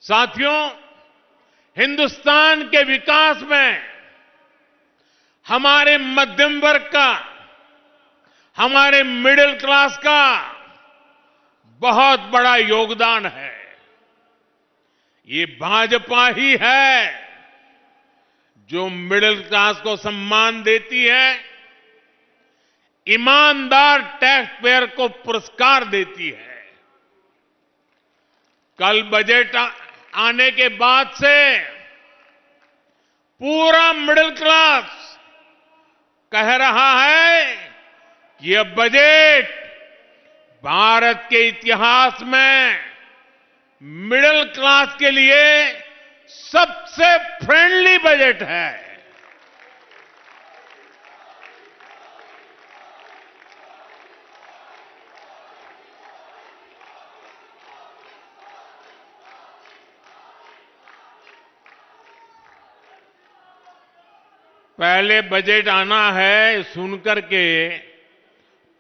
साथियों, हिंदुस्तान के विकास में हमारे मध्यम वर्ग का, हमारे मिडिल क्लास का बहुत बड़ा योगदान है। ये भाजपा ही है जो मिडिल क्लास को सम्मान देती है, ईमानदार टैक्स पेयर को पुरस्कार देती है। कल बजट आने के बाद से पूरा मिडिल क्लास कह रहा है कि यह बजट भारत के इतिहास में मिडिल क्लास के लिए सबसे फ्रेंडली बजट है। पहले बजट आना है सुनकर के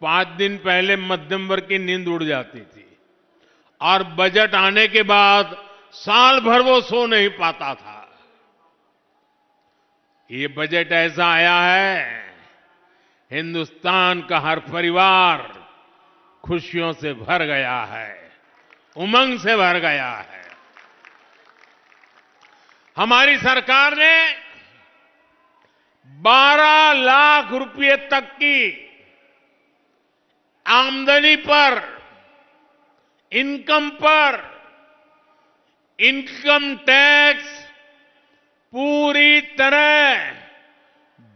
5 दिन पहले मध्यम वर्ग की नींद उड़ जाती थी और बजट आने के बाद साल भर वो सो नहीं पाता था। ये बजट ऐसा आया है, हिंदुस्तान का हर परिवार खुशियों से भर गया है, उमंग से भर गया है। हमारी सरकार ने 12 लाख रुपए तक की आमदनी पर, इनकम पर इनकम टैक्स पूरी तरह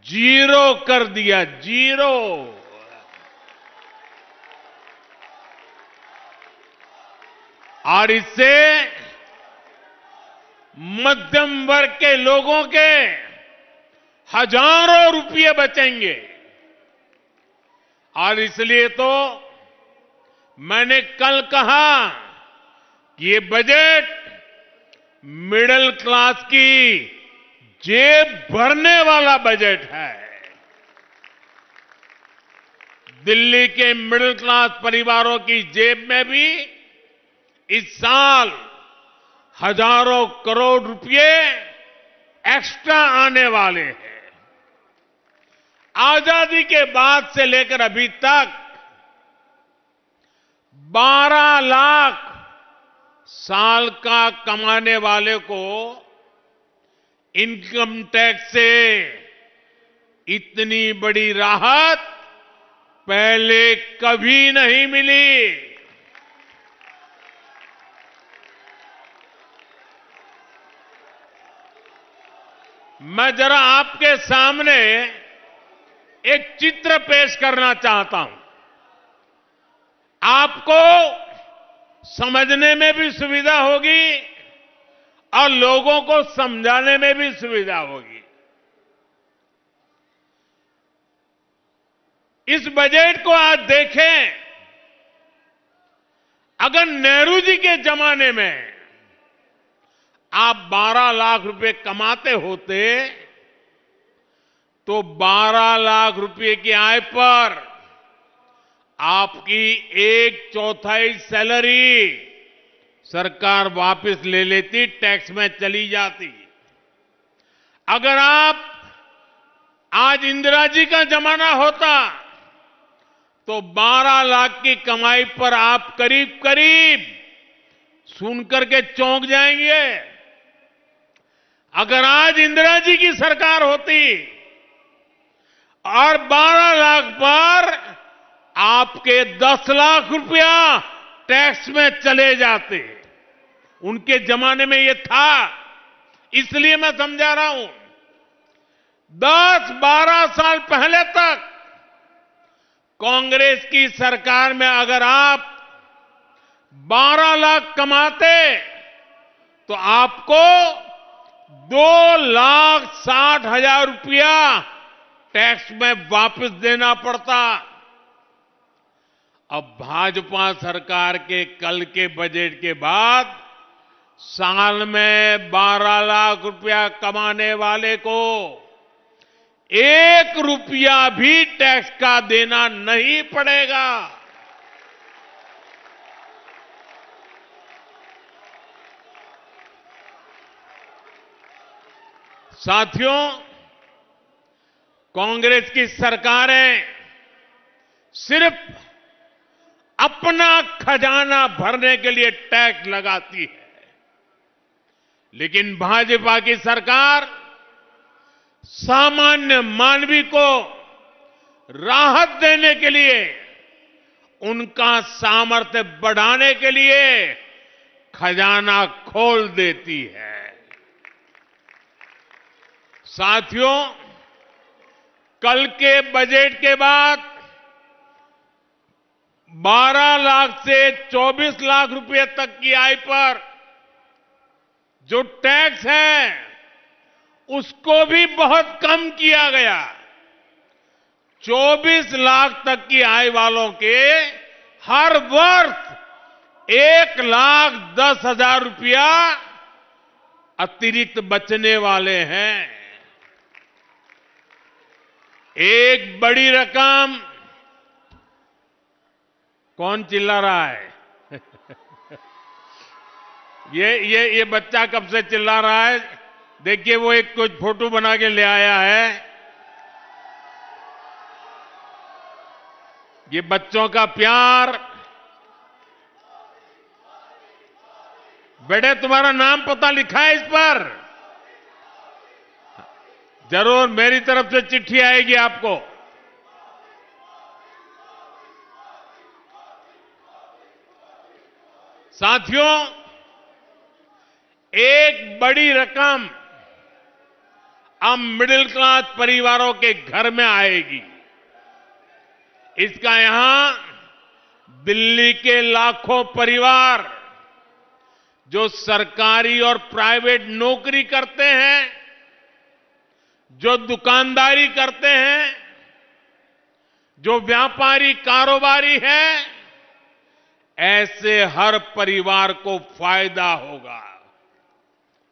जीरो कर दिया, जीरो। और इससे मध्यम वर्ग के लोगों के हजारों रुपये बचेंगे। और इसलिए तो मैंने कल कहा कि ये बजट मिडिल क्लास की जेब भरने वाला बजट है। दिल्ली के मिडिल क्लास परिवारों की जेब में भी इस साल हजारों करोड़ रुपए एक्स्ट्रा आने वाले हैं। आजादी के बाद से लेकर अभी तक 12 लाख साल का कमाने वाले को इनकम टैक्स से इतनी बड़ी राहत पहले कभी नहीं मिली। मैं जरा आपके सामने एक चित्र पेश करना चाहता हूं, आपको समझने में भी सुविधा होगी और लोगों को समझाने में भी सुविधा होगी। इस बजट को आज देखें, अगर नेहरू जी के जमाने में आप 12 लाख रुपए कमाते होते तो 12 लाख रुपए की आय पर आपकी 1/4 सैलरी सरकार वापस ले लेती, टैक्स में चली जाती। अगर आप आज इंदिरा जी का जमाना होता तो 12 लाख की कमाई पर आप करीब करीब सुनकर के चौंक जाएंगे। अगर आज इंदिरा जी की सरकार होती और 12 लाख पर आपके 10 लाख रुपया टैक्स में चले जाते, उनके जमाने में ये था, इसलिए मैं समझा रहा हूं। 10-12 साल पहले तक कांग्रेस की सरकार में अगर आप 12 लाख कमाते तो आपको 2,60,000 रुपया टैक्स में वापस देना पड़ता। अब भाजपा सरकार के कल के बजट के बाद साल में 12 लाख रुपया कमाने वाले को 1 रुपया भी टैक्स का देना नहीं पड़ेगा। साथियों, कांग्रेस की सरकारें सिर्फ अपना खजाना भरने के लिए टैक्स लगाती है, लेकिन भाजपा की सरकार सामान्य मानवी को राहत देने के लिए, उनका सामर्थ्य बढ़ाने के लिए खजाना खोल देती है। साथियों, कल के बजट के बाद 12 लाख से 24 लाख रुपए तक की आय पर जो टैक्स है, उसको भी बहुत कम किया गया। 24 लाख तक की आय वालों के हर वर्ष 1,10,000 रुपया अतिरिक्त बचने वाले हैं। एक बड़ी रकम। कौन चिल्ला रहा है? ये बच्चा कब से चिल्ला रहा है? देखिए, वो एक कुछ फोटो बना के ले आया है। ये बच्चों का प्यार। बेटे, तुम्हारा नाम पता लिखा है इस पर? जरूर मेरी तरफ से चिट्ठी आएगी आपको। साथियों, एक बड़ी रकम अब मिडिल क्लास परिवारों के घर में आएगी। इसका यहां दिल्ली के लाखों परिवार जो सरकारी और प्राइवेट नौकरी करते हैं, जो दुकानदारी करते हैं, जो व्यापारी कारोबारी हैं, ऐसे हर परिवार को फायदा होगा।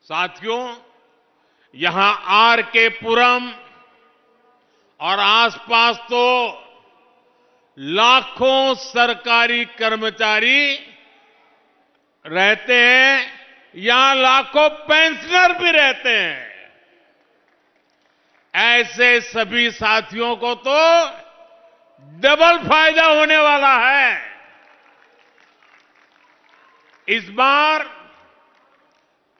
साथियों, यहां आर के पुरम और आसपास तो लाखों सरकारी कर्मचारी रहते हैं, यहां लाखों पेंशनर भी रहते हैं। ऐसे सभी साथियों को तो डबल फायदा होने वाला है। इस बार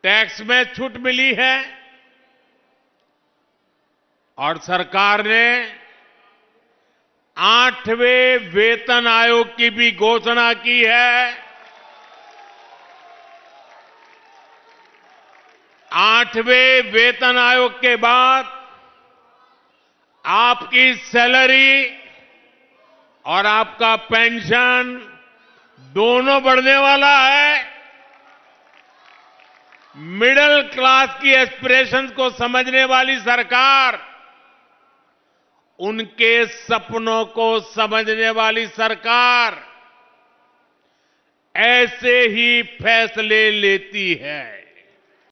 टैक्स में छूट मिली है और सरकार ने 8वें वेतन आयोग की भी घोषणा की है। 8वें वेतन आयोग के बाद आपकी सैलरी और आपका पेंशन दोनों बढ़ने वाला है। मिडिल क्लास की एस्पिरेशंस को समझने वाली सरकार, उनके सपनों को समझने वाली सरकार ऐसे ही फैसले लेती है।